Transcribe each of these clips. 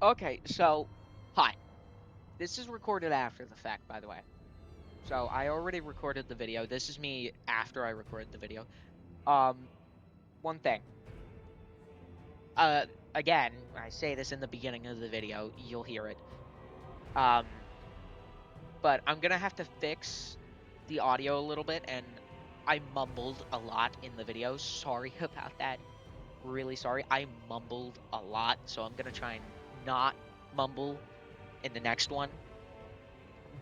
Okay, so hi. This is recorded after the fact, by the way. So I already recorded the video. This is me after I recorded the video. Um, one thing. Uh, Again, when I say this in the beginning of the video, you'll hear it. Um, but I'm gonna have to fix the audio a little bit, and I mumbled a lot in the video. Sorry about that. Really sorry. I mumbled a lot, so I'm gonna try and not mumble in the next one.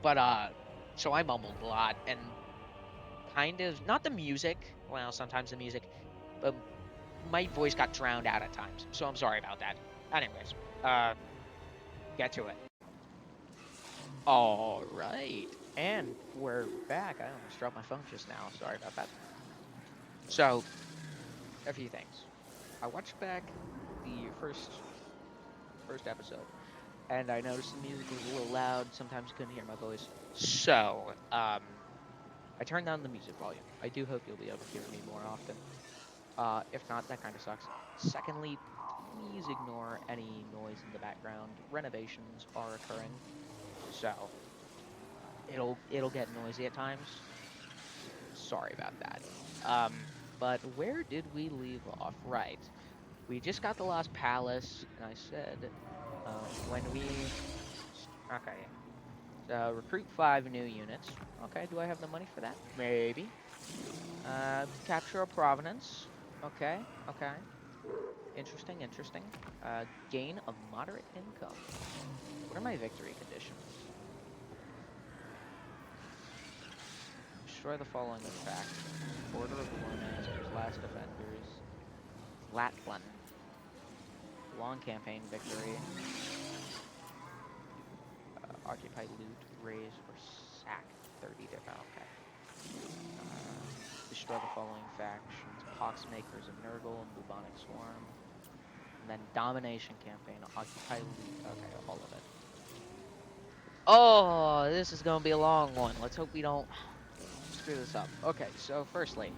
But so I mumbled a lot and kind of not the music. Well, sometimes the music, but my voice got drowned out at times. So I'm sorry about that. Anyways, uh, get to it. All right, and we're back. I almost dropped my phone just now. Sorry about that. So a few things. I watched back the first episode, and I noticed the music was a little loud. Sometimes you couldn't hear my voice. So, I turned down the music volume. I do hope you'll be able to hear me more often. If not, that kind of sucks. Secondly, please ignore any noise in the background. Renovations are occurring, so it'll get noisy at times. Sorry about that. But where did we leave off? Right. We just got the Lost Palace, and I said, when we okay. So recruit 5 new units. Okay, do I have the money for that? Maybe. Capture a province. Okay, okay. Interesting, interesting. Gain a moderate income. What are my victory conditions? Destroy the following attractions. Order of the War Masters, Last Defenders, Latlan. Long campaign victory. Occupy, loot, raise, or sack 30 different. Okay. Destroy the following factions. Poxmakers of Nurgle and Bubonic Swarm. And then domination campaign. Occupy, loot. Okay, all of it. Oh, this is gonna be a long one. Let's hope we don't screw this up. Okay, so firstly,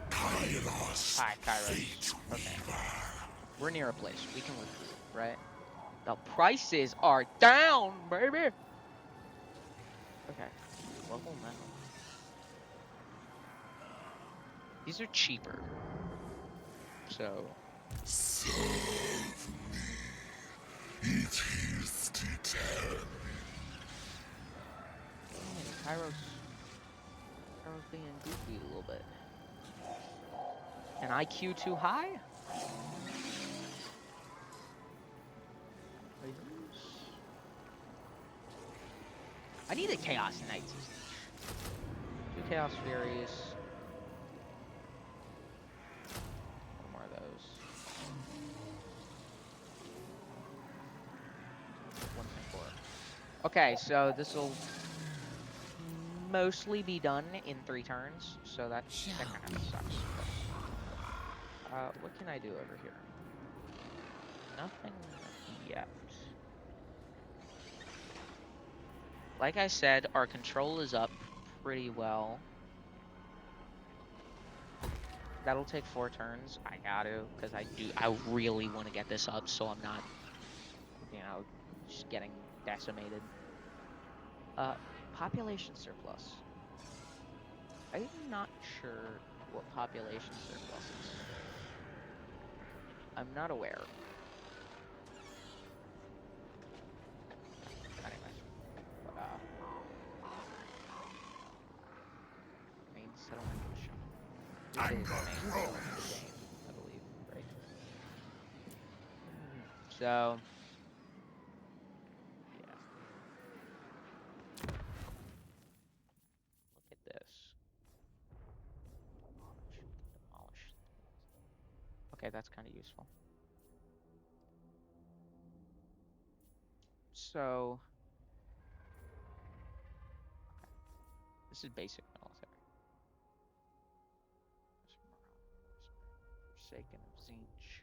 Kairos, hi, Kairos. Fate Okay, Weaver. we're near a place. We can recruit, right? The prices are down, baby! Okay, level now. These are cheaper, so... Serve me. It is determined. Dang, Kairos being goofy a little bit. An IQ too high? Players? I need a Chaos Knights of Tzeentch. 2 Chaos Furies. One more of those. 124. Okay, so this will mostly be done in 3 turns, so that kind of sucks. But what can I do over here? Nothing yet. Like I said, our control is up pretty well. That'll take 4 turns. I got to, because I really want to get this up, so I'm not, just getting decimated. Uh, Population surplus. I'm not sure what population surplus is. I'm not aware. Anyways, but main settlement mission. This is the Anger main settlement of the grows. game, I believe, right? So, yeah, look at this. Demolish, demolish. Okay, that's kind of useful. So, okay, this is basic military. Forsaken of Tzeentch.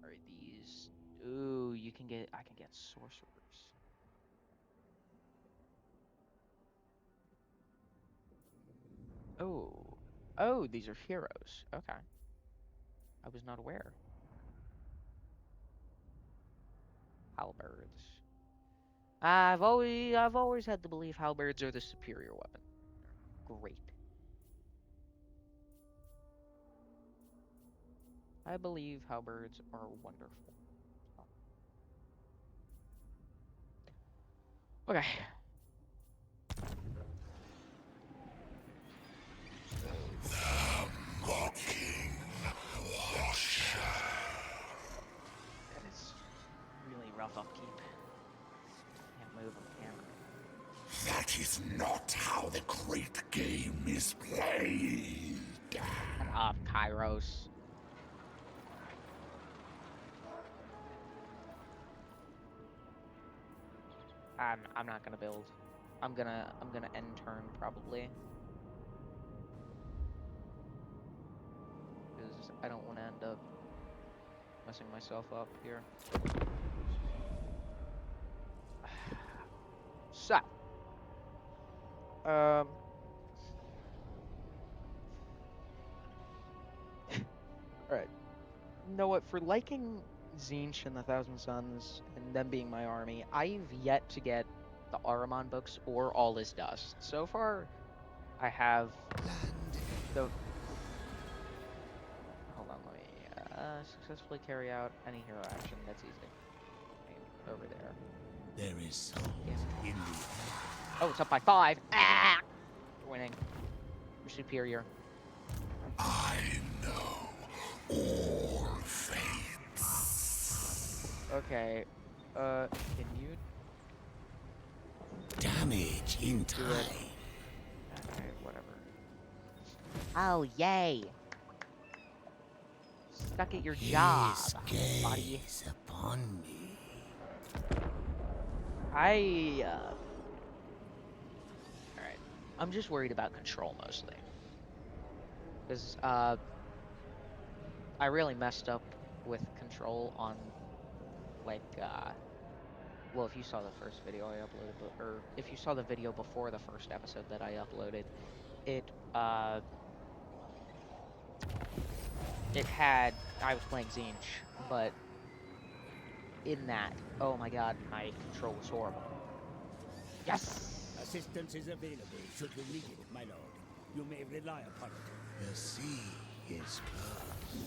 Are these? Ooh, I can get sorcerers. Oh, oh, these are heroes. Okay, I was not aware. Halberds. I've always had to believe halberds are the superior weapon. Great. I believe halberds are wonderful. So. Okay. Mocking washer. That is really rough upkeep. Can't move on the camera. That is not how the great game is played. Shut up, Kairos. I'm not gonna build. I'm gonna end turn probably. Because I don't want to end up messing myself up here. So, all right. You know what? For liking Tzeentch and the Thousand Suns and them being my army, I've yet to get the Ahriman books or All Is Dust. So far, I have the. Hold on, let me successfully carry out any hero action. That's easy. Over there. There is soul Yeah. in the Oh, it's up by 5. Ah! You're winning. You're superior. I know all fates. Okay. Can you damage in do time. it? Okay, whatever. Oh, yay! Stuck at your job, His buddy. gaze upon me. Alright. I'm just worried about control mostly. Because, I really messed up with control on, like, well, if you saw the first video I uploaded, or if you saw the video before the first episode that I uploaded, I was playing Tzeentch, but in that, oh my god, my control was horrible. Yes! Assistance is available should you need it, my lord. You may rely upon it. The sea is close.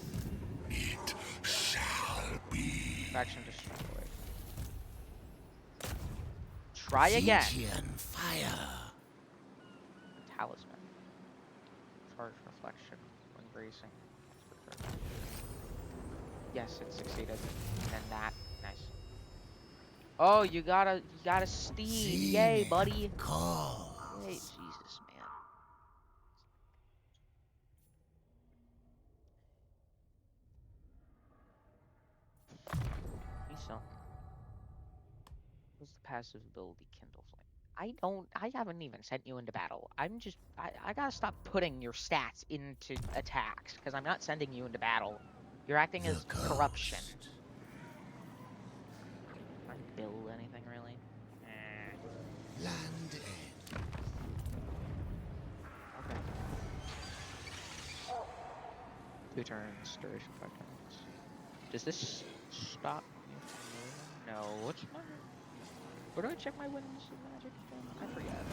It shall be. Faction destroyed. Try again. Tzeentchian fire. Talisman. Charge reflection. When bracing. Yes, it succeeded. And that. Nice. Oh, you got a steed. Yay, Zenith buddy. calls. Yay, Jesus, man. He's something. What's the passive ability Kindle Flame? I haven't even sent you into battle. I gotta stop putting your stats into attacks, because I'm not sending you into battle. You're acting as The corruption. ghost. Trying to build anything, really? Land end. Okay. 2 turns, duration 5 turns. Does this stop me from moving? No, what's my... Where do I check my wins and magic again? I forget.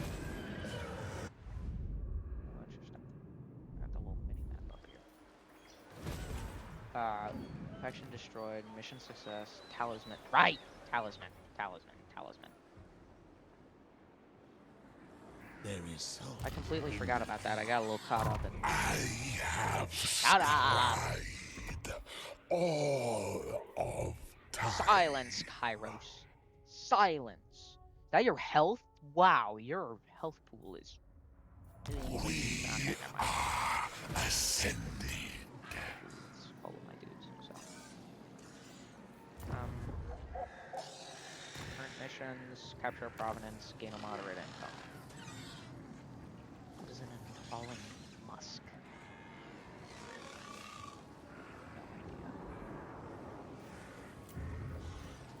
Oh, interesting. I got the little mini-map up here. Faction destroyed, mission success, talisman. Right! Talisman. There is soul. I completely forgot about that. I got a little caught up in... I have Shut up! tried all of time. Silence, Kairos. Silence. Is that your health? Wow, your health pool is... We Okay, never mind. are ascending. It's all of my dudes, so... Current missions, capture a provenance, gain a moderate income. What is an enthralling musk?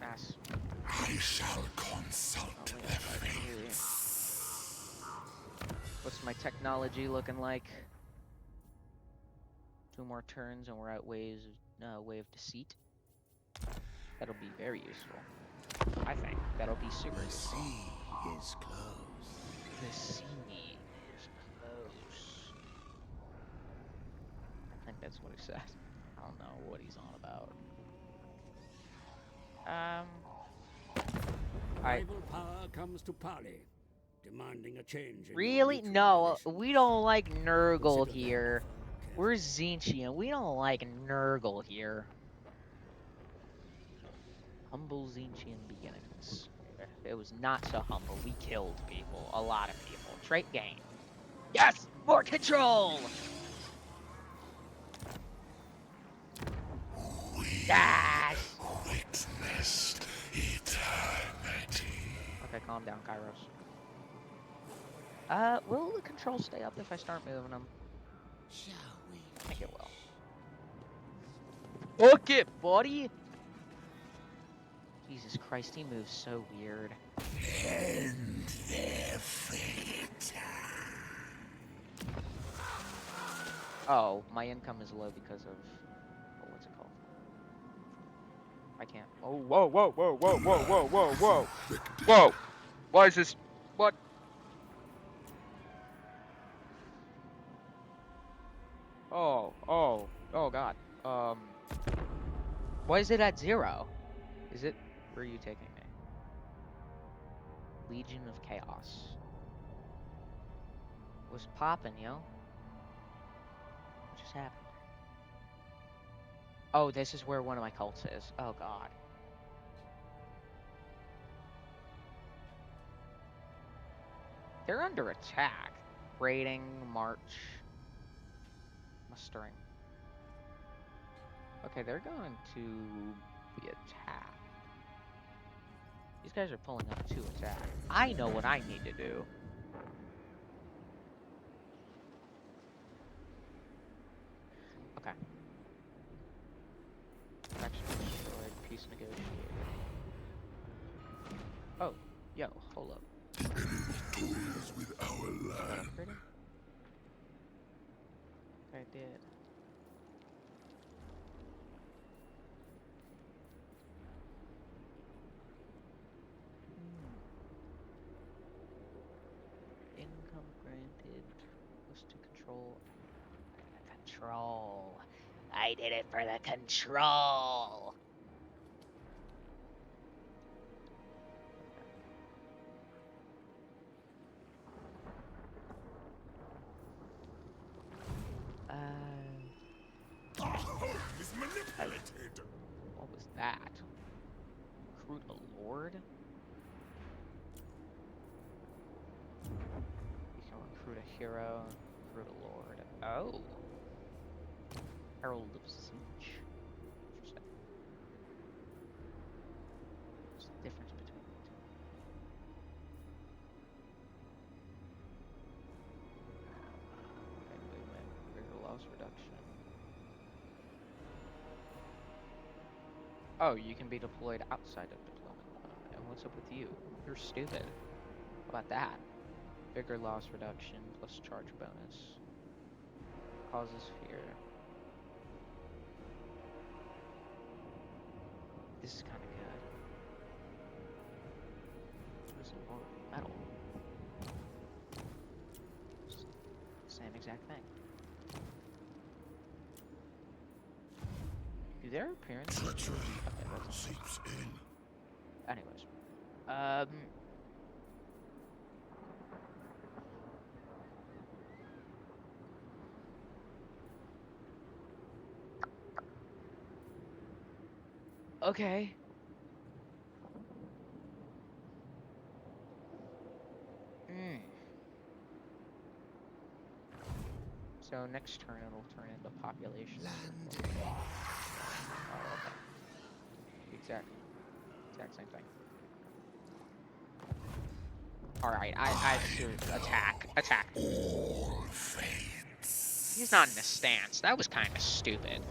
No idea. Mass. I shall consult the fates. What's my technology looking like? 2 more turns and we're at wave deceit. That'll be very useful. I think that'll be super The useful. sea is close. The sea is close. I think that's what he said. I don't know what he's on about. I Rival power comes to parley, demanding a change in your really mutual no. relations. We don't like Nurgle Consider their here. offer We're carefully. Tzeentchian. We don't like Nurgle here. Humble Tzeentchian beginnings. It was not so humble. We killed people. A lot of people. Trait gain. Yes! More control! Yes! Witnessed eternity. Okay, calm down, Kairos. Will the control stay up if I start moving them? Shall we? I think it will. Look it, buddy! Jesus Christ, he moves so weird. End their fate. Oh, my income is low because of... Oh, what's it called? I can't... Oh, whoa, whoa, whoa, whoa, whoa, whoa, whoa, whoa! Whoa! Why is this... What? Oh, God. Why is it at 0? Is it... Where are you taking me? Legion of Chaos. What's poppin', yo? What just happened? Oh, this is where one of my cults is. Oh, God. They're under attack. Raiding, march, mustering. Okay, they're going to be attacked. These guys are pulling up to attack. I know what I need to do. Okay. Faction destroyed. Peace negotiated. Oh, yo, hold up. Toys with our land. Upgrading? I did. Income granted was to control. Control. I did it for the control. Our home is manipulated. What was that? Recruit a lord? You can recruit a hero, recruit a lord. Oh. Herald of Tzeentch. Interesting. What's the difference between the two? Okay, movement, bigger loss reduction. Oh, you can be deployed outside of deployment mode. And what's up with you? You're stupid. How about that? Bigger loss reduction plus charge bonus. Causes fear. This is kind of good. What is a Lord of Metal? Same exact thing. Do their appearances? Treachery Okay, that's seeps in. anyways. Okay. So next turn it'll turn into population. Land. Oh, okay. Exact same thing. Alright, I seriously attack. All fates. He's not in a stance. That was kind of stupid.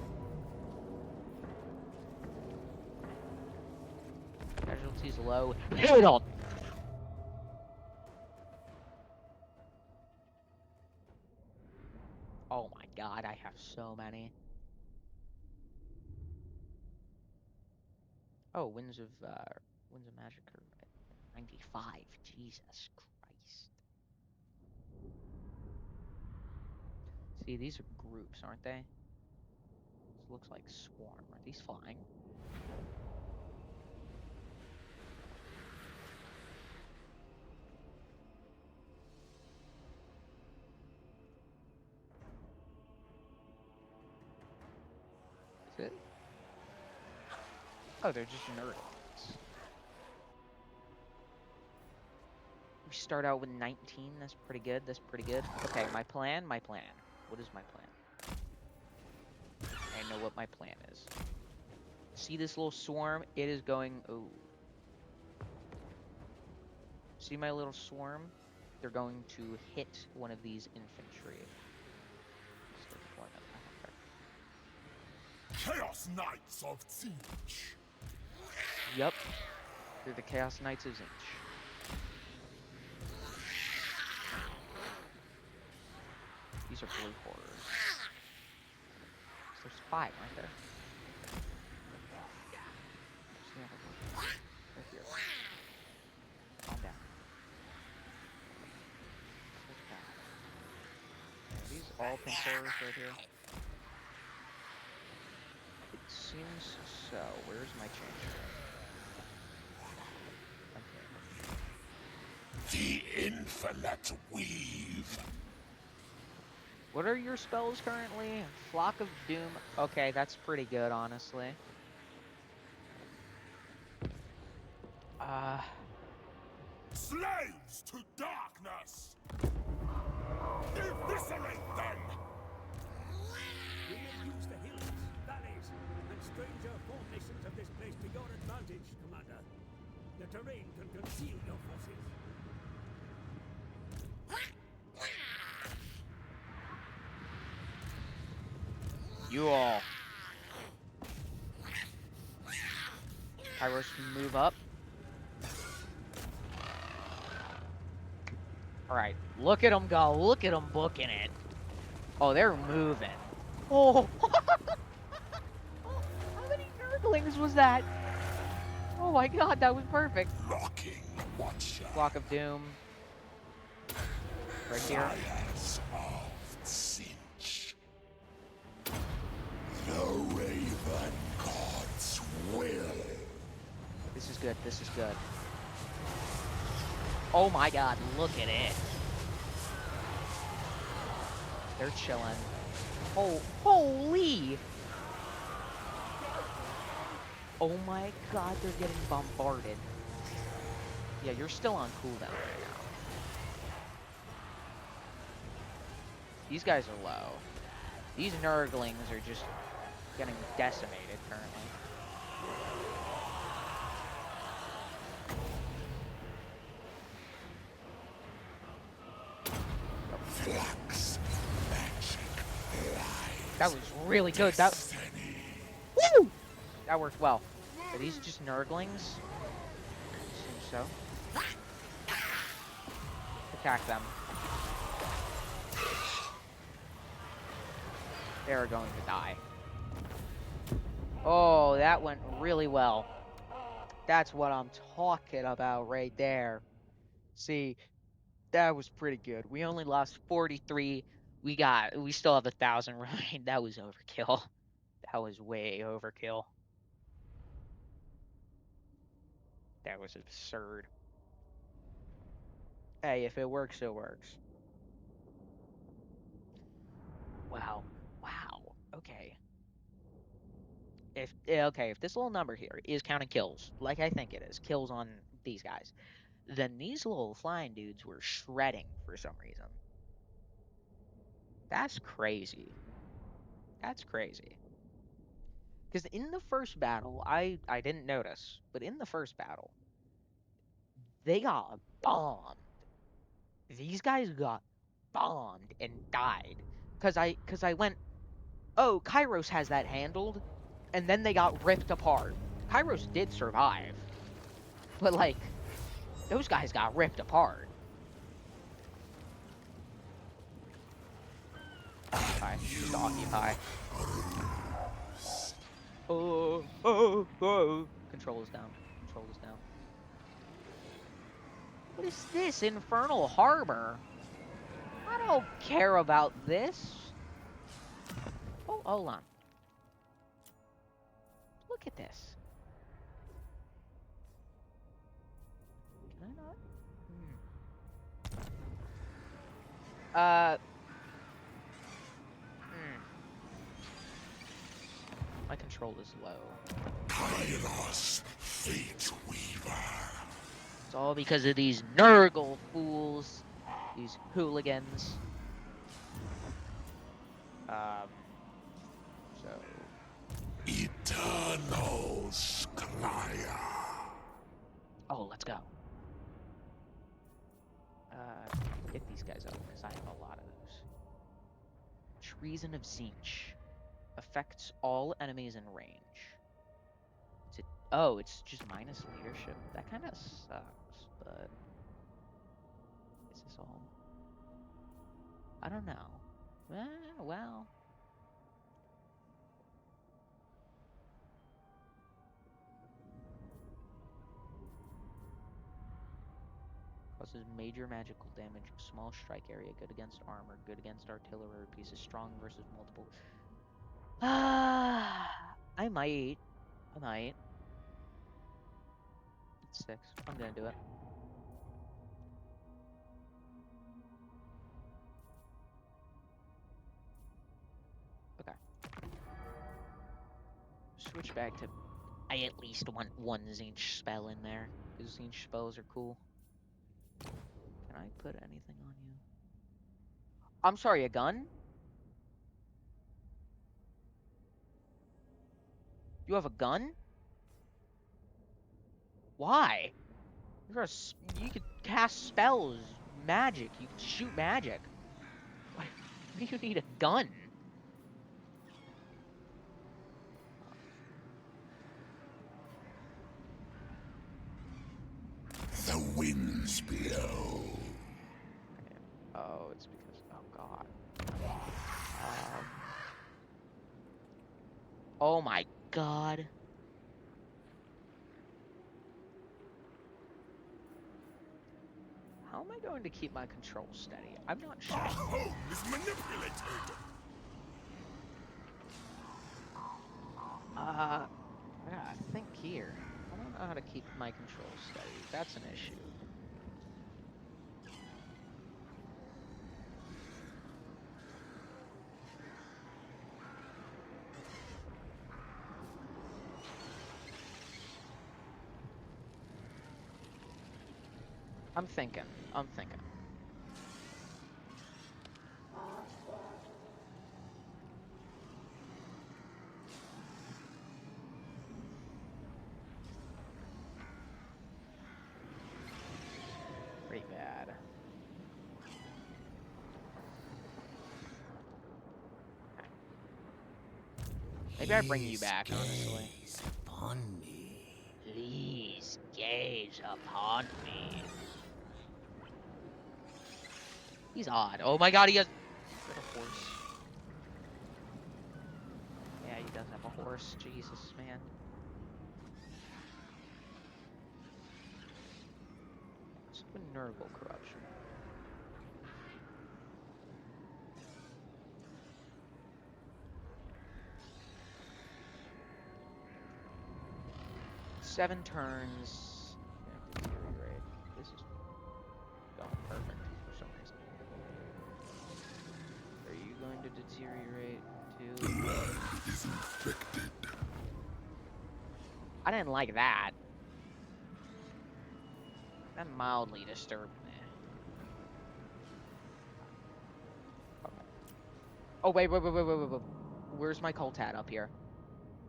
Casualties low. Hit on. Oh my god, I have so many. Oh, Winds of Magic are at 95. Jesus Christ. See, these are groups, aren't they? This looks like swarm. Are these flying? Is it? Oh, they're just nerdlings. We start out with 19. That's pretty good. That's pretty good. Okay, my plan. What is my plan? I know what my plan is. See this little swarm? It is going... Oh. See my little swarm? They're going to hit one of these infantry. Start deploying them. I don't care. Chaos Knights of Tzeentch. Yep. They're the Chaos Knights of Tzeentch. These are blue horrors. There's 5, aren't there? Right here. Calm down. There's 5. Are these all pink horrors right here? It seems so. Where's my change? Okay. The Infinite Weave. What are your spells currently? Flock of Doom. Okay, that's pretty good, honestly. Slaves to darkness! Eviscerate them! We will use the hills, valleys, and stranger formations of this place to your advantage, Commander. The terrain can conceal your forces. You all. Kairos, move up. Alright, look at them go. Look at them booking it. Oh, they're moving. Oh! How many nerdlings was that? Oh my god, that was perfect. Locking Watcher. Flock of Doom. Right here. Fires of Tzeentch. The Raven God's will. This is good, this is good. Oh my god, look at it. They're chilling. Oh, holy! Oh my god, they're getting bombarded. Yeah, you're still on cooldown right now. These guys are low. These nurglings are just getting decimated currently. Flux magic lies. That was really good. That woo! That worked well. Are these just nurglings? Seems so. Attack them. They're going to die. Oh, that went really well. That's what I'm talking about right there. See, that was pretty good. We only lost 43. We still have 1,000 remaining. That was overkill. That was way overkill. That was absurd. Hey, if it works, it works. Wow. Wow. Okay. If this little number here is counting kills, like I think it is, kills on these guys, then these little flying dudes were shredding for some reason. That's crazy. That's crazy. Because in the first battle, I didn't notice, but in the first battle, they got bombed. These guys got bombed and died. Cause I went, oh, Kairos has that handled, and then they got ripped apart. Kairos did survive, but like, those guys got ripped apart. Occupy. Just occupy. Oh, oh, oh. Control is down. Control is down. What is this? Infernal Harbor? I don't care about this. Oh, hold on. Look at this. Can I not? My control is low. Kairos, Fate Weaver. It's all because of these Nurgle fools. These hooligans. So... Eternal Scryer. Oh, let's go. Get these guys up, because I have a lot of those. Treason of Tzeentch. Affects all enemies in range. Oh, it's just minus leadership? That kind of sucks, but... Is this all? I don't know. Well... Causes major magical damage, small strike area, good against armor, good against artillery pieces, strong versus multiple. I might. It's 6. I'm gonna do it. Okay. Switch back to... I at least want one Tzeentch spell in there, because Tzeentch spells are cool. Can I put anything on you? I'm sorry, a gun? You have a gun? Why? You could cast spells, magic. You could shoot magic. Why do you need a gun? The winds blow. Oh, it's because... Oh, God. Oh, my God. How am I going to keep my control steady? I'm not sure. Our home is manipulated. I gotta think here. I don't know how to keep my control steady. That's an issue. I'm thinking. Pretty bad. Maybe I bring you back, honestly. Gaze upon me. Please gaze upon me. He's odd. Oh my God, he has a horse. Yeah, he does have a horse. Jesus, man. What's with Nurgle corruption? Seven turns. Deteriorate. This is going perfect for some reason. Are you going to deteriorate too? The land is infected. I didn't like that. That mildly disturbed me. Okay. Oh, wait. Where's my cult hat up here?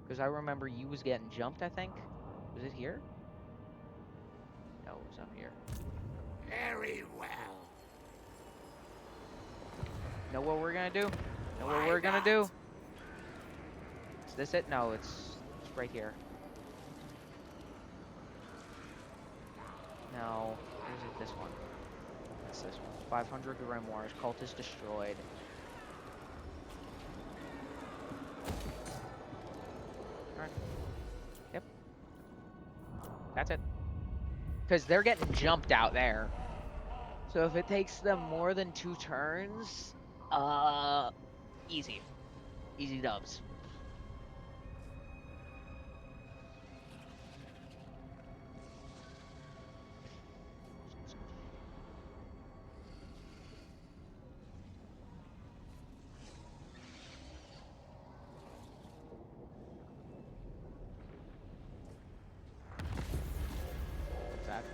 Because I remember you was getting jumped, I think. Was it here? No, it was up here. Very well. Know what we're gonna do? Know what we're gonna do? Is this it? No, it's right here. No, or is it this one? It's this one. 500 grimoires. Cult is destroyed. Alright. Yep. That's it. Because they're getting jumped out there. So if it takes them more than 2 turns, easy. Easy dubs. What's that?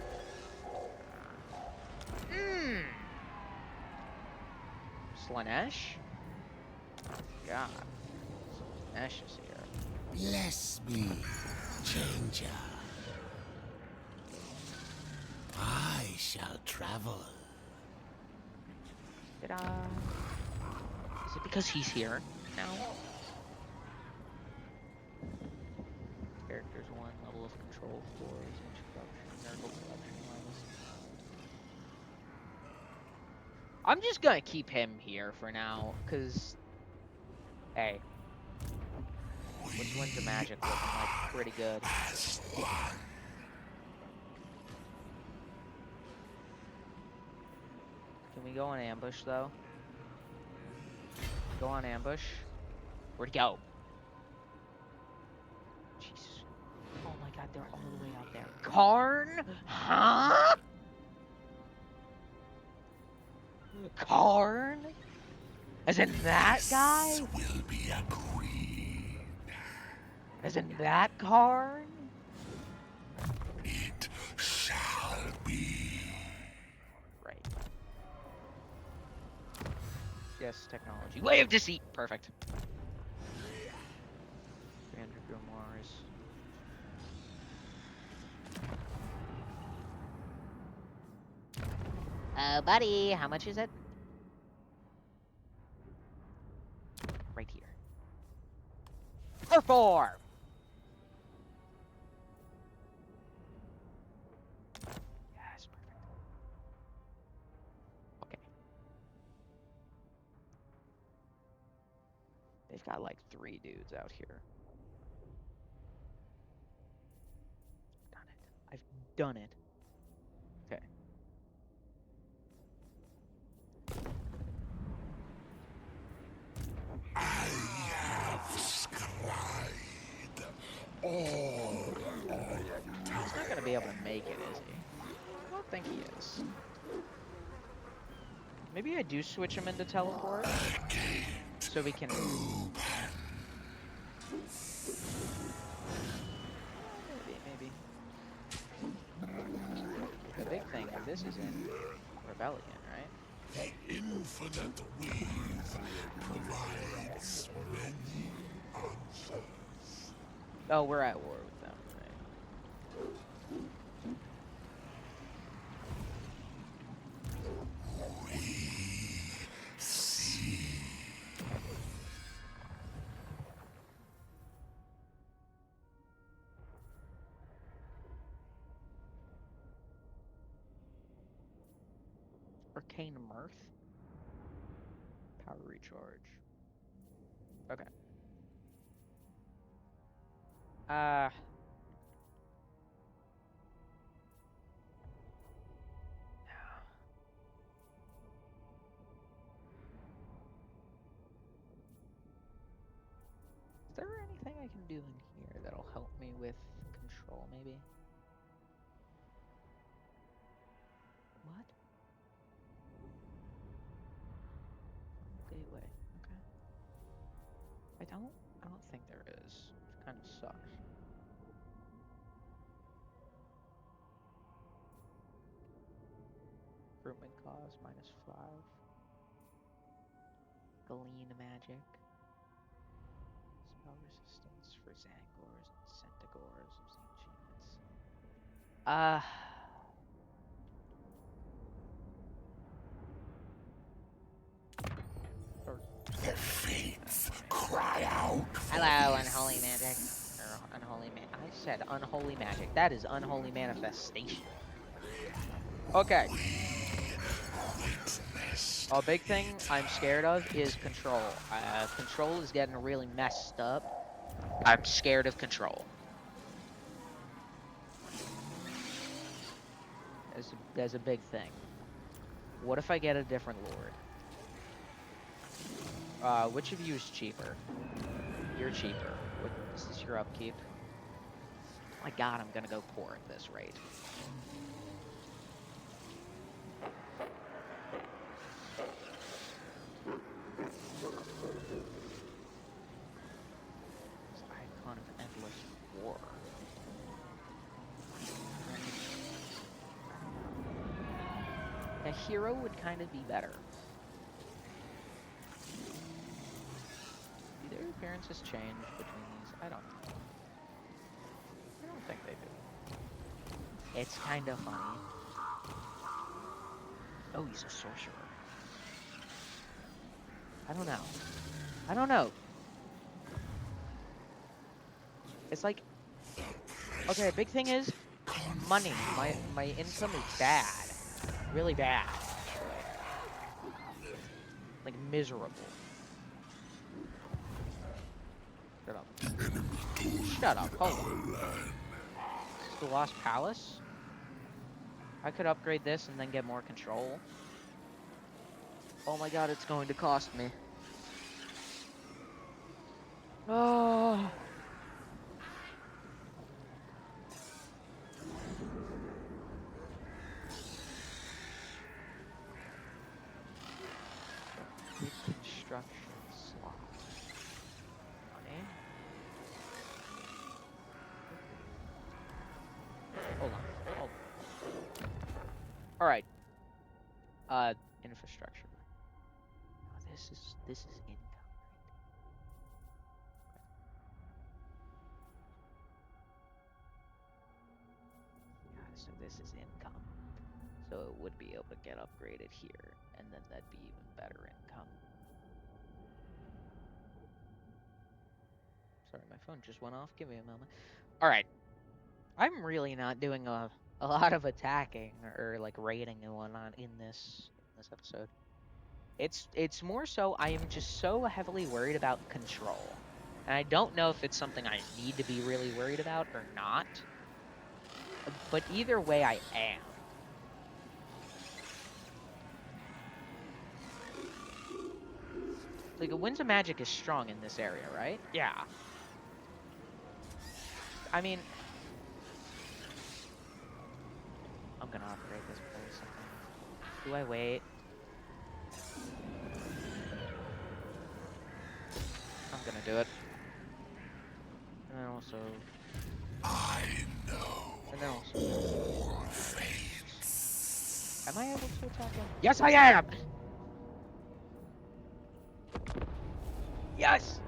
Slanesh? God. Slanesh is here. Bless me, changer. I shall travel. Did I? Is it because he's here now? Characters 1, level of control 4, Tzeentch production, miracle production minus. I'm just gonna keep him here for now, cause hey, which one's the magic looking like pretty good. As one. Can we go on ambush though? Go on ambush. Where'd he go? Jesus. Oh my god, they're all the way out there. Karn? Huh? Karn? As in that guy? This will be agreed. As in that Karn? It shall be. Right. Yes, technology. Way of deceit! Perfect. 300 grimoires. Buddy, how much is it? Right here. For 4! Yes, perfect. Okay. They've got like 3 dudes out here. Done it. I've done it. Okay. I have scried all He's not gonna be able to make it, is he? I don't think he is. Maybe I do switch him into teleport so we can. Maybe. The big thing is this is in Rebellion, right? The infinite weave provides many answers. Oh, we're at war with them, right? We see. Arcane Mirth. Power recharge. Okay. Is there anything I can do in here that'll help me with control, maybe? What? Gateway. Okay. I don't think there is. Which kind of sucks. Recruitment cost -5. Glean magic. Spell resistance for Zangors and Centigors of Tzeentch units. The fates cry out. Hello, unholy magic. Or unholy man. I said unholy magic. That is unholy manifestation. Okay. A big thing I'm scared of is control. Control is getting really messed up. I'm scared of control. That's a big thing. What if I get a different lord? Which of you is cheaper? You're cheaper. What is this your upkeep? Oh my god, I'm gonna go poor at this rate. This icon of endless war. A hero would kind of be better. Do their appearances change between these? I don't know. I don't think they do. It's kind of funny. Oh, he's a sorcerer. I don't know. I don't know. It's like, okay, big thing is money. My income is bad. Really bad. Like miserable. Shut up. Shut up. Hold on. This is the Lost Palace? I could upgrade this and then get more control. Oh my god, it's going to cost me. Oh. Construction slot. Money. Hold on. Hold on. Alright. Infrastructure. Oh, this is income, right? Yeah, so this is income. So it would be able to get upgraded here, and then that'd be even better income. Sorry, my phone just went off. Give me a moment. Alright. I'm really not doing a lot of attacking or like raiding and whatnot in this episode. It's more so I am just so heavily worried about control. And I don't know if it's something I need to be really worried about or not. But either way I am. Like, Winds of Magic is strong in this area, right? Yeah. I mean, I'm gonna upgrade this place, I think. Do I wait? I'm gonna do it. And then also... I know And then also... all fates. Am I able to attack him? Yes, I am! Yes!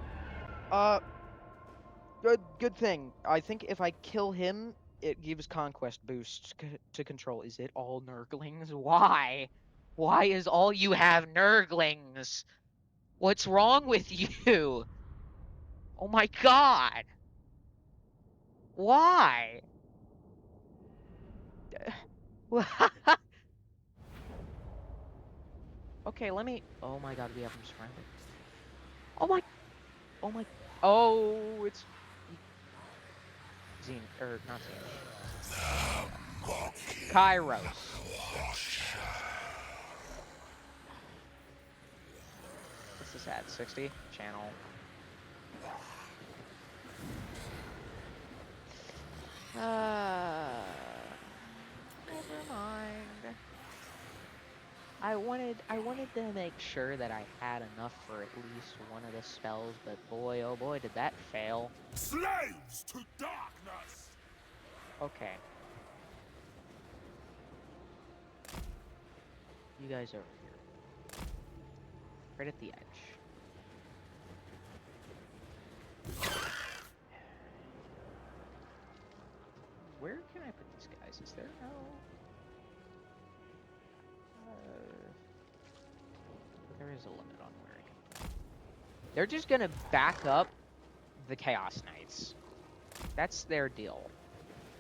Good thing. I think if I kill him, it gives conquest boosts to control. Is it all Nurglings? Why? Why is all you have Nurglings? What's wrong with you? Oh my god! Why? Okay, let me... Oh my god, we have him surrounded. Oh my... Oh my... Oh, it's... Or not Tzeentch. Kairos. What's this at? 60? Channel. Never mind. I wanted to make sure that I had enough for at least one of the spells, but boy, oh boy, did that fail. Slaves to darkness! Okay. You guys over here. Right at the edge. Where can I put these guys? Is there no... there is a limit on where I can put them. They're just gonna back up the Chaos Knights. That's their deal.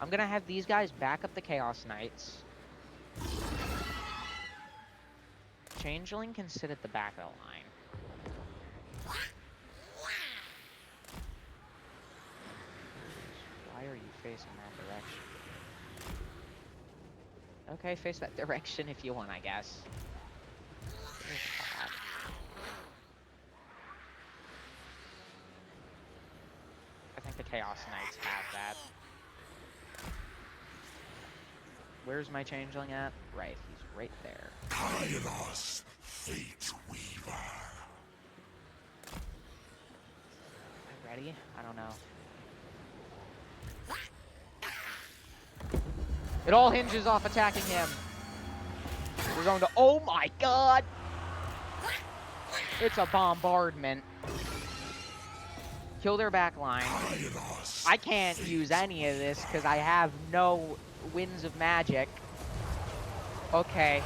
I'm gonna have these guys back up the Chaos Knights. Changeling can sit at the back of the line. Why are you facing that direction? Okay, face that direction if you want, I guess. There's that. I think the Chaos Knights have that. Where's my changeling at? Right, he's right there. Kairos, Fate Weaver. Am I ready? I don't know. It all hinges off attacking him. We're going to... Oh my god! It's a bombardment. Kill their back line. I can't use any of this because I have no winds of magic. Okay.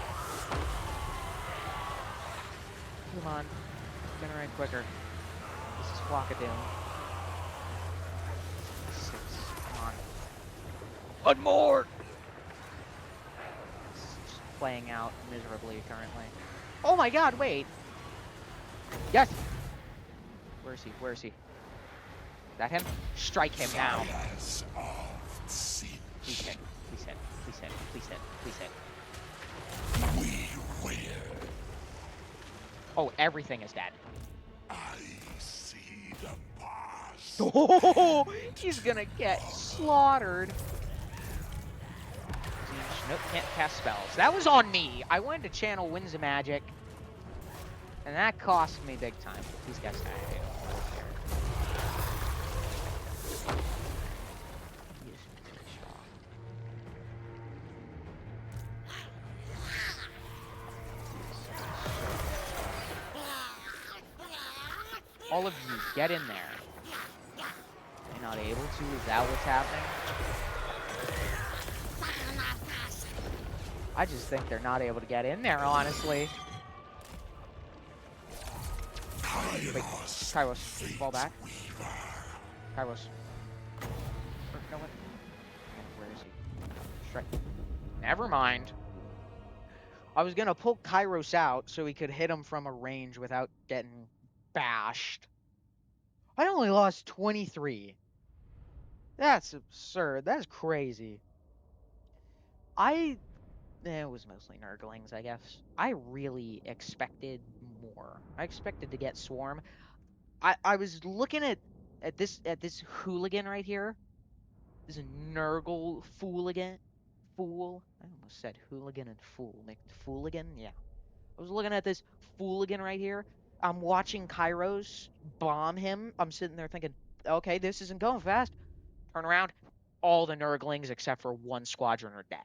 Come on. Generate quicker. This is Flock of Doom. 6. Come on. One more! This is just playing out miserably currently. Oh my god, wait! Yes! Where is he? Where is he? Is that him? Strike him now. Fires of Tzeentch. Please hit. Please hit. Please hit. Please hit. Please hit. We win. Oh, everything is dead. I see the past. Oh, he's gonna get slaughtered. Nope, can't cast spells. That was on me. I wanted to channel Winds of Magic, and that cost me big time. These guys die. He is really strong. All of you, get in there. Are they not able to? Is that what's happening? I just think they're not able to get in there, honestly. Wait, Kairos, fall back. Kairos. No, what? Where is he? Strike. Never mind. I was gonna pull Kairos out so he could hit him from a range without getting bashed. I only lost 23. That's absurd. That's crazy. It was mostly Nurglings, I guess. I really expected more. I expected to get Swarm. I was looking at this hooligan right here. This Nurgle fooligan. Fool. I almost said hooligan and fool. Fooligan? Yeah. I was looking at this fooligan right here. I'm watching Kairos bomb him. I'm sitting there thinking, okay, this isn't going fast. Turn around. All the Nurglings except for one squadron are dead.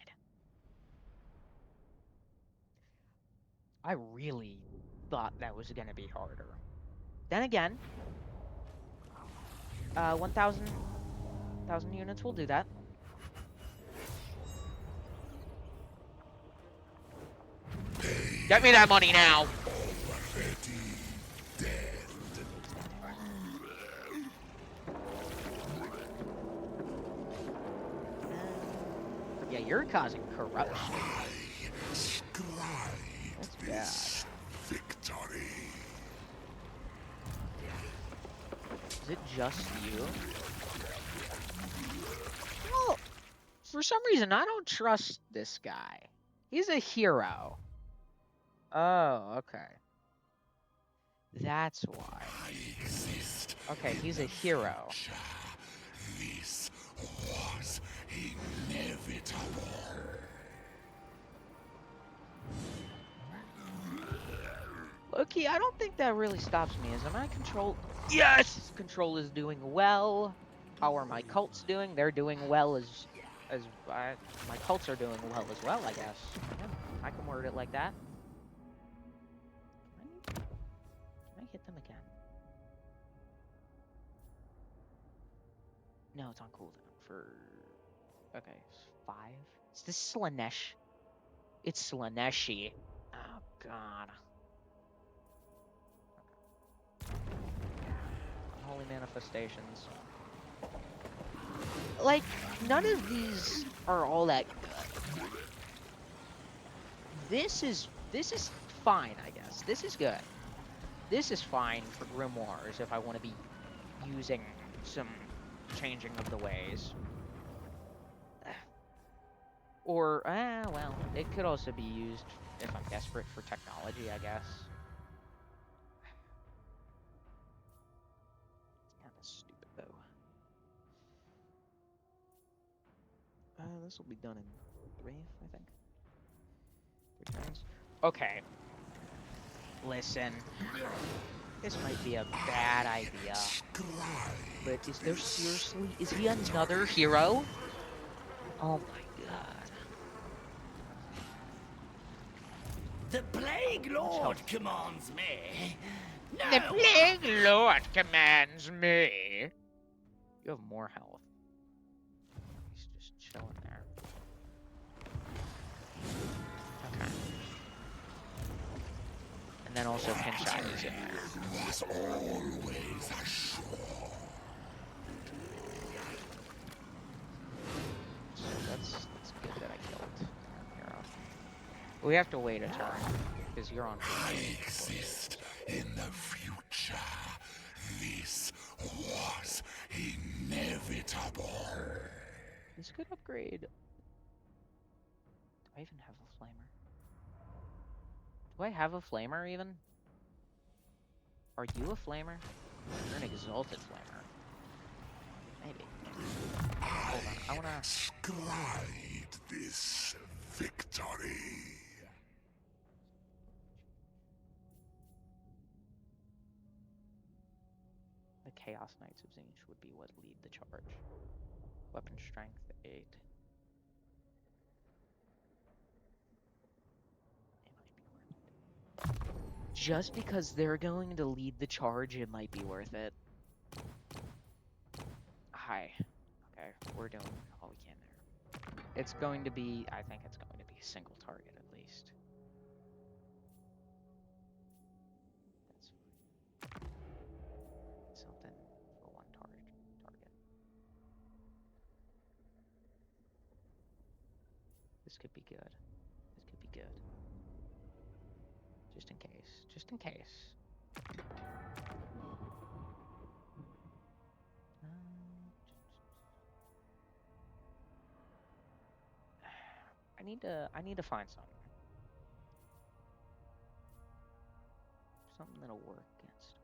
I really thought that was going to be harder. Then again, 1,000 units will do that. Get me that money now! Yeah, you're causing corruption. That's bad. Victory. Is it just you? Well, for some reason, I don't trust this guy. He's a hero. Oh, okay. That's why. Okay, he's a hero. This was inevitable. Loki, I don't think that really stops me. Is my control? Yes! Control is doing well. How are my cults doing? They're doing well as my cults are doing well as well, I guess. Yeah, I can word it like that. Can I hit them again? No, it's on cooldown for... Okay, 5. Is this Slanesh? It's Slaneshi. Oh, God. Unholy manifestations. Like, none of these are all that good. This is fine, I guess. This is good. This is fine for Grimoires if I want to be using some changing of the ways. Or, well, It could also be used if I'm desperate for technology, I guess. It's kind of stupid, though. This will be done in 3, I think. 3 turns. Okay. Listen. This might be a bad idea. But is there seriously... Is he another hero? Oh my god. The Plague Lord commands me. No. The Plague Lord commands me. You have more health. He's just chilling there. Okay. And then also Pinshot is in there. Was always ashore. So that's good that I killed Hero. We have to wait a turn because you're on. I exist in the future. This was inevitable. This could upgrade. Do I even have a flamer? Do I have a flamer even? Are you a flamer? You're an exalted flamer. Maybe. Hold on. I wanna. Scribe this victory. The Chaos Knights of Tzeentch would be what lead the charge. Weapon strength 8. It might be worth it. Just because they're going to lead the charge, it might be worth it. Hi. Okay, we're doing all we can there. It's going to be, I think it's going to be a single target at least. That's something for one target. This could be good. This could be good. Just in case. Just in case. I need to find something. Something that'll work against.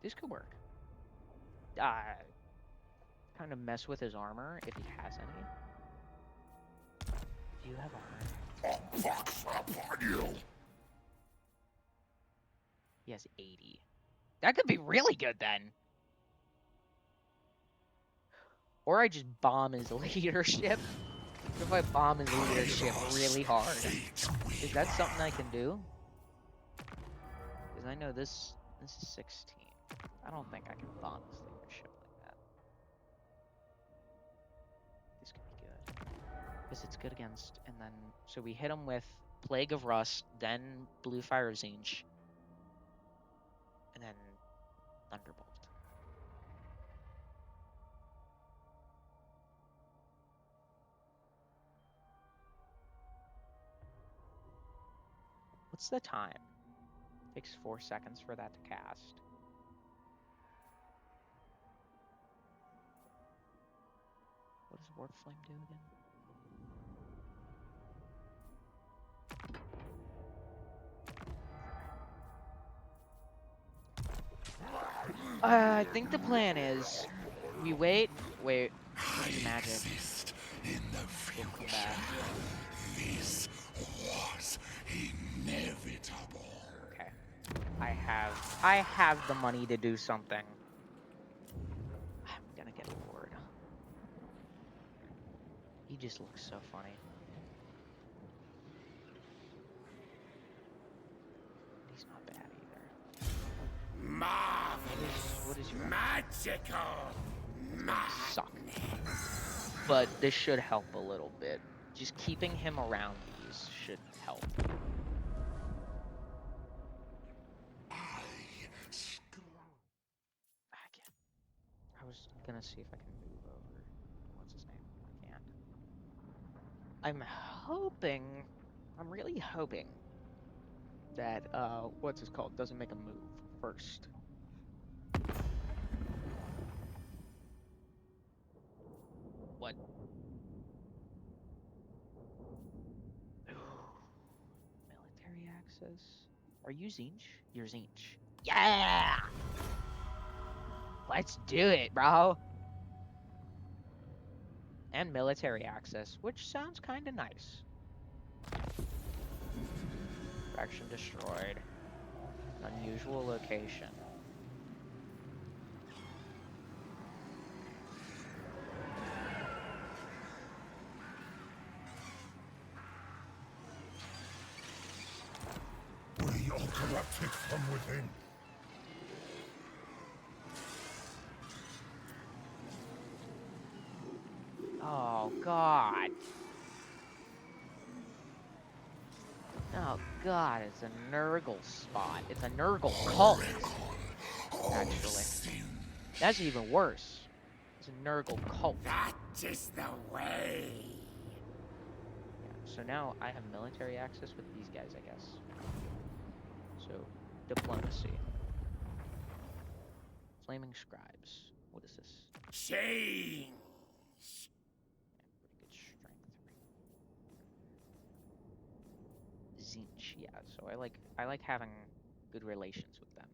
This could work. Kind of mess with his armor if he has any. Do you have armor? Fox upon you. He has 80. That could be really good then. Or I just bomb his leadership. What if I bomb his leadership really hard? Is that something I can do? Because I know this is 16. I don't think I can bomb his leadership like that. This could be good. Because it's good against, and then, so we hit him with Plague of Rust, then Blue Fire Tzeentch, and then Thunderbolt. What's the time? Takes 4 seconds for that to cast. What does Warp Flame do again? I think the plan is we wait, magic. Exist in the future. This was inevitable. Okay. I have the money to do something. I'm gonna get bored. He just looks so funny. He's not bad either. Marvelous. What is your Magical. suck? But this should help a little bit. Just keeping him around these should help. I was gonna see if I can move over. What's his name? I can't. I'm really hoping that what's his called doesn't make a move first. access. Are you Tzeentch? You're Tzeentch. Yeah! Let's do it, bro! And military access, which sounds kind of nice. Faction destroyed. An unusual location. We are corrupted from within. Oh, God. Oh, God, it's a Nurgle spot. It's a Nurgle cult, actually. That's even worse. It's a Nurgle cult. That is the way. Yeah, so now I have military access with these guys, I guess. So, diplomacy. Flaming scribes. What is this? Change. Pretty good strength. Tzeentch, yeah. So I like having good relations with them.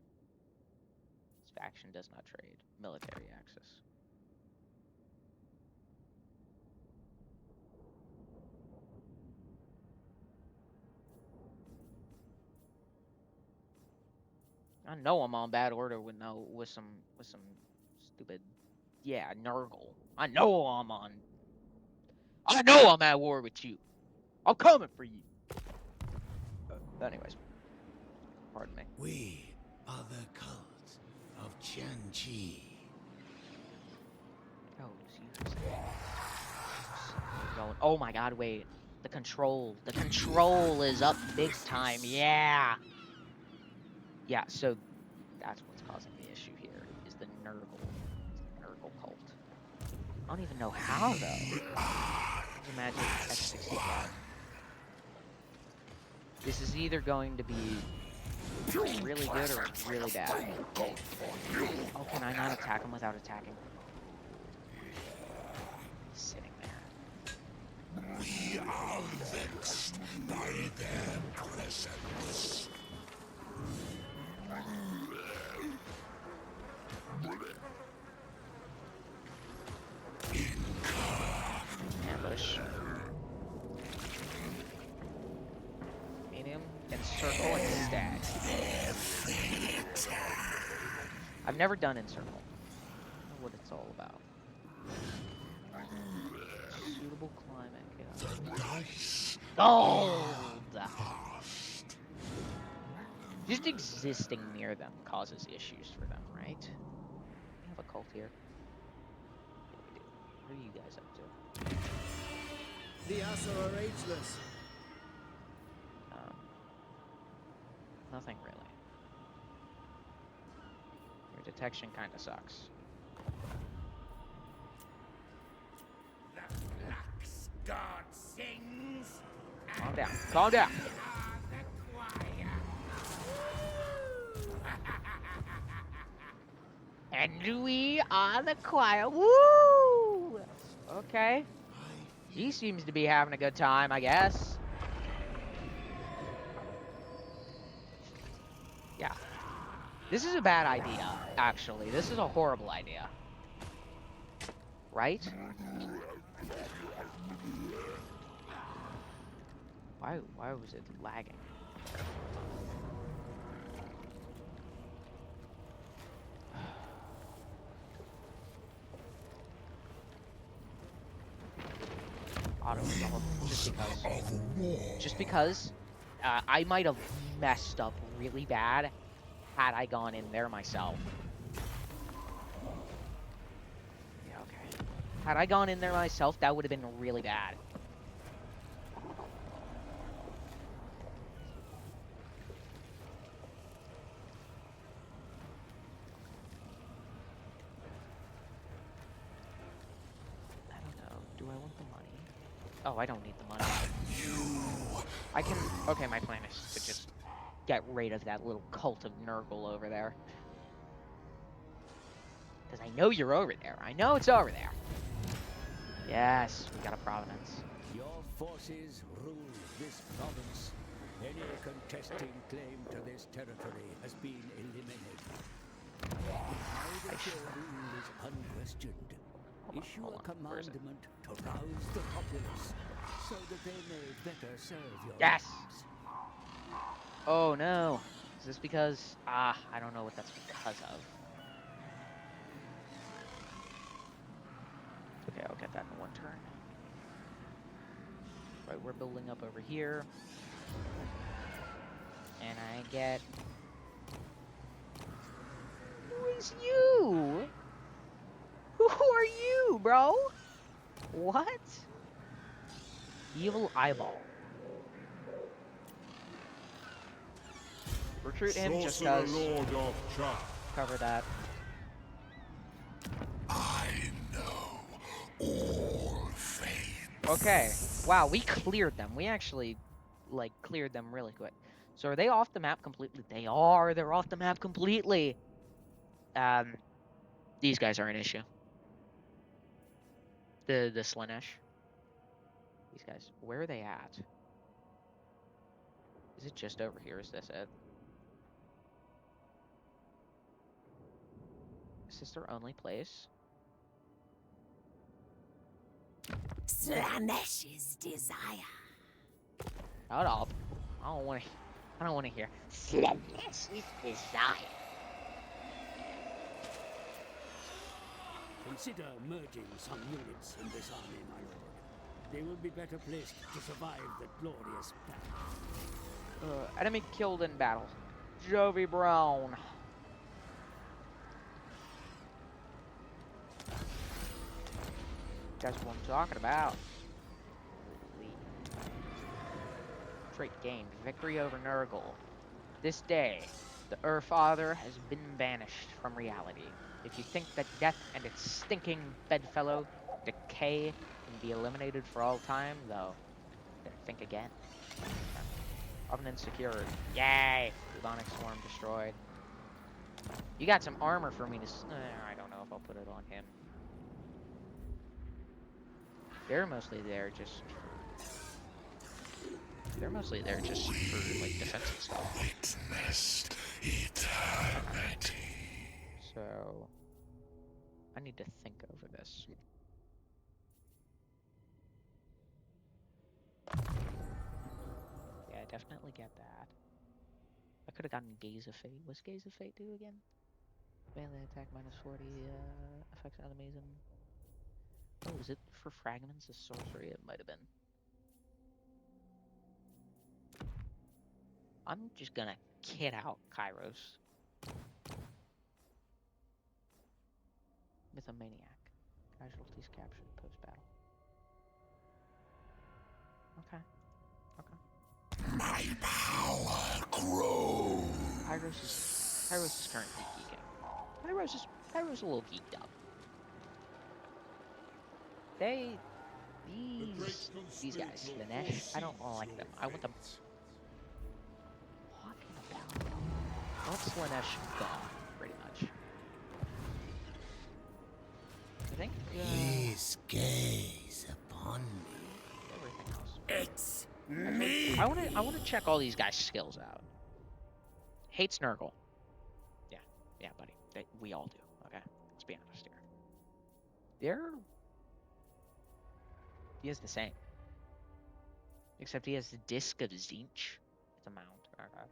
This faction does not trade. Military access. I know I'm on bad order with some stupid Nurgle. I know I'm at war with you. I'm coming for you. Anyways, pardon me. We are the cult of Tzeentch. Oh, it's you. Going. Oh my God! Wait, the control is up big time. Yeah. Yeah. So that's what's causing the issue here. Is the Nurgle cult. I don't even know how though. Imagine X65. This is either going to be really good or really bad. Oh, can I not attack him without attacking? He's sitting there. We are vexed by their presence. Ambush. Medium. Encircle and stag. I've never done encircle. I don't know what it's all about. Suitable climate. Gold! Just existing near them causes issues for them, right? We have a cult here. Yeah, we do. What are you guys up to? The Asa are ageless. Nothing really. Your detection kind of sucks. The Black God sings. Calm down. Calm down. And we are the choir. Woo! Okay. He seems to be having a good time, I guess. Yeah. This is a bad idea, actually. This is a horrible idea. Right? Why was it lagging? Auto just because I might have messed up really bad had I gone in there myself. Yeah, okay. Had I gone in there myself, that would have been really bad. I don't know. Do I want the money? Oh, I don't need the money. I can... Okay, my plan is to just get rid of that little cult of Nurgle over there. Because I know you're over there. I know it's over there. Yes, we got a province. Your forces rule this province. Any contesting claim to this territory has been eliminated. Now that your rule is unquestioned, issue Hold a on, where is it? commandment to rouse the populace so that they may better serve your Yes! needs. Oh no. Is this because... I don't know what that's because of. Okay, I'll get that in one turn. Right, we're building up over here. And I get... Who is you? Who are you, bro? What? Evil eyeball. Recruit him just Sorcerer cause. Lord of Cha. Cover that. I know all fates. Okay. Wow, we cleared them. We actually, like, cleared them really quick. So are they off the map completely? They are. They're off the map completely. These guys are an issue. The Slaanesh. These guys. Where are they at? Is it just over here? Is this it? Is this their only place? Slanesh's desire. Shut up. I don't want to. I don't want to hear. Slanesh's desire. Consider merging some units in this army, my lord. They will be better placed to survive the glorious battle. Enemy killed in battle. Jovi Brown. That's what I'm talking about. Holy. Trait gained. Victory over Nurgle. This day, the Urfather has been banished from reality. If you think that death and its stinking bedfellow, decay, can be eliminated for all time, though, then think again. Covenant secured. Yay! Bubonic Swarm destroyed. You got some armor for me to... I don't know if I'll put it on him. They're mostly there just for... They're mostly there just for, like, defensive stuff. Witness eternity. So... I need to think over this. Yeah, I definitely get that. I could have gotten Gaze of Fate. What's Gaze of Fate do again? Melee attack minus 40, affects enemies and... Oh, is it for fragments of sorcery? It might have been. I'm just gonna kit out Kairos. With a maniac. Casualties captured post-battle. Okay. Okay. My power grows. Kairos is currently geeking. Kairos is a little geeked up. These guys, Slaanesh, I don't like them. I want them talking about. I want Slaanesh gone, pretty much. I think Please gaze upon me. everything else. It's me. I wanna check all these guys' skills out. Hates Nurgle. Yeah, buddy. We all do. Okay, let's be honest here. He has the same. Except he has the Disc of Tzeentch. It's a mount. Okay. I was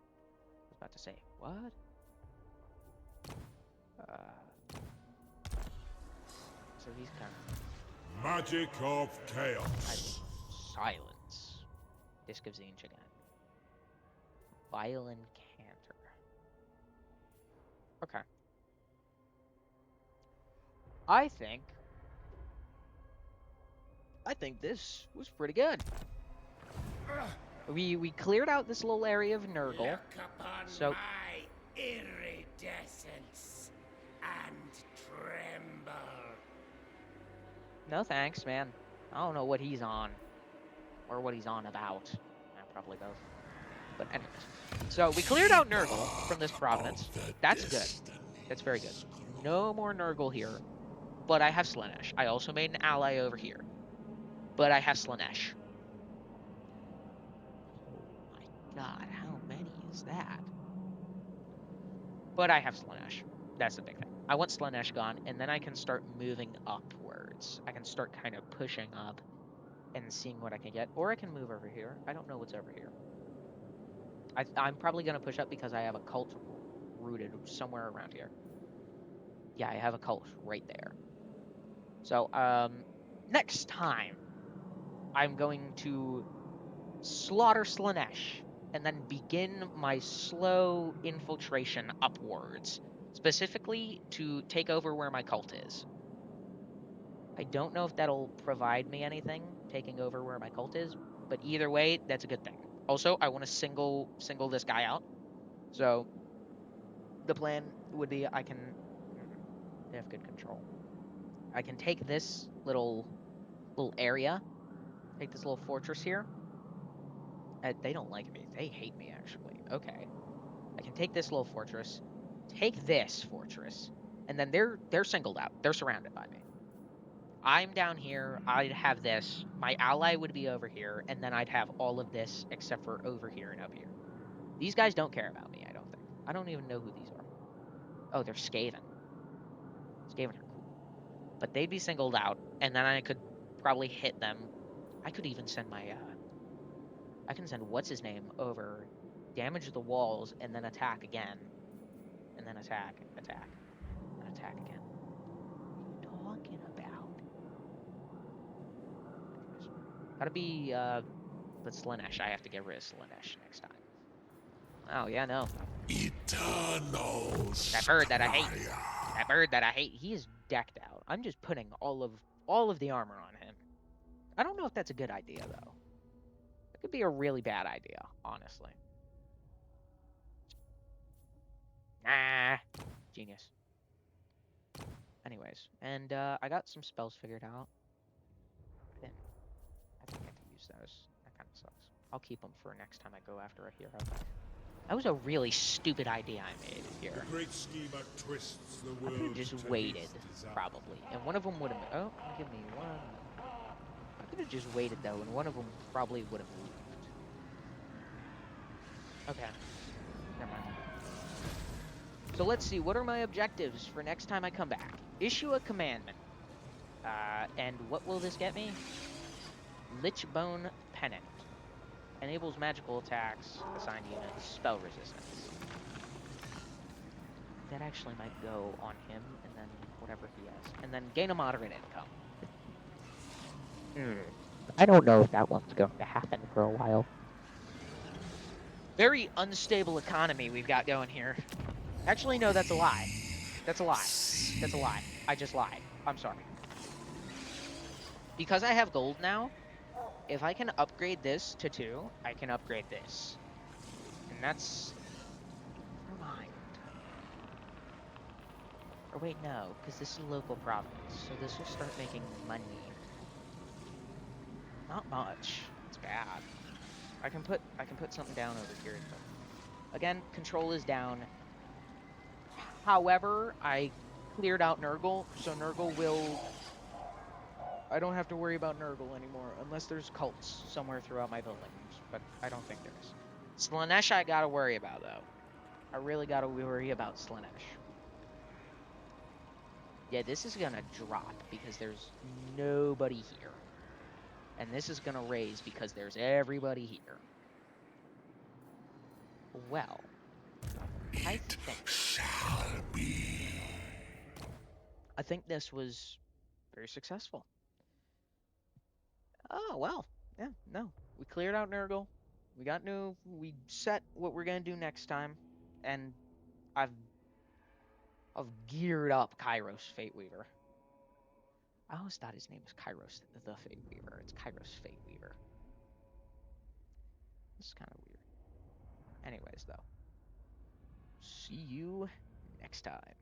about to say, what? So he's kind of... Magic of chaos. Silence. Disc of Tzeentch again. Violin Canter. Okay. I think this was pretty good. We cleared out this little area of Nurgle. Look upon So- my iridescence and tremble. No thanks, man. I don't know what he's on. Or what he's on about. Probably both. But anyways. So we cleared out Nurgle from this province. That's good. That's very good. No more Nurgle here. But I have Slaanesh. I also made an ally over here. But I have Slaanesh. Oh my God, how many is that? But I have Slaanesh. That's the big thing. I want Slaanesh gone, and then I can start moving upwards. I can start kind of pushing up and seeing what I can get. Or I can move over here. I don't know what's over here. I'm probably going to push up because I have a cult rooted somewhere around here. Yeah, I have a cult right there. So, next time, I'm going to slaughter Slaanesh and then begin my slow infiltration upwards, specifically to take over where my cult is. I don't know if that'll provide me anything, taking over where my cult is, but either way, that's a good thing. Also, I want to single this guy out. So the plan would be I can they have good control. I can take this little area, take this little fortress here. They don't like me. They hate me actually. Okay. I can take this little fortress, take this fortress, and then they're singled out. They're surrounded by me. I'm down here. I'd have this. My ally would be over here, and then I'd have all of this except for over here and up here. These guys don't care about me, I don't think. I don't even know who these are. Oh, they're Skaven. Skaven are cool. But they'd be singled out, and then I could probably hit them. I could even send my I can send what's his name over, damage the walls, and then attack again. And then attack, and attack again. What are you talking about? Gotta be but Slaanesh. I have to get rid of Slaanesh next time. Oh yeah, no. Eternal That bird that I hate. Scryer. That bird that I hate. He is decked out. I'm just putting all of the armor on him. I don't know if that's a good idea though. It could be a really bad idea, honestly. Nah. Genius. Anyways, and I got some spells figured out. I didn't get to use those. That kind of sucks. I'll keep them for next time I go after a hero. That was a really stupid idea I made here. The great schemer twists the I world could have just to waited, his desire. probably. And one of them would have... Oh, give me one. I could have just waited, though, and one of them probably would have moved. Okay. Never mind. So let's see. What are my objectives for next time I come back? Issue a commandment. And what will this get me? Lichbone Pennant. Enables magical attacks, assigned units, spell resistance. That actually might go on him, and then whatever he has. And then gain a moderate income. I don't know if that one's going to happen for a while. Very unstable economy we've got going here. Actually, no, that's a lie. That's a lie. That's a lie. I just lied. I'm sorry. Because I have gold now, if I can upgrade this to 2, I can upgrade this. And that's... Never mind. Or wait, no, because this is local province, so this will start making money. Not much. It's bad. I can put something down over here. Again, control is down. However, I cleared out Nurgle, so Nurgle will... I don't have to worry about Nurgle anymore, unless there's cults somewhere throughout my buildings, but I don't think there is. Slaanesh I gotta worry about, though. I really gotta worry about Slaanesh. Yeah, this is gonna drop because there's nobody here. And this is gonna raise because there's everybody here. Well, I think this was very successful. Oh, well. Yeah, no. We cleared out Nurgle. We set what we're gonna do next time. And I've geared up Kairos Fate Weaver. I always thought his name was Kairos the Fate Weaver. It's Kairos Fate Weaver. This is kind of weird. Anyways, though. See you next time.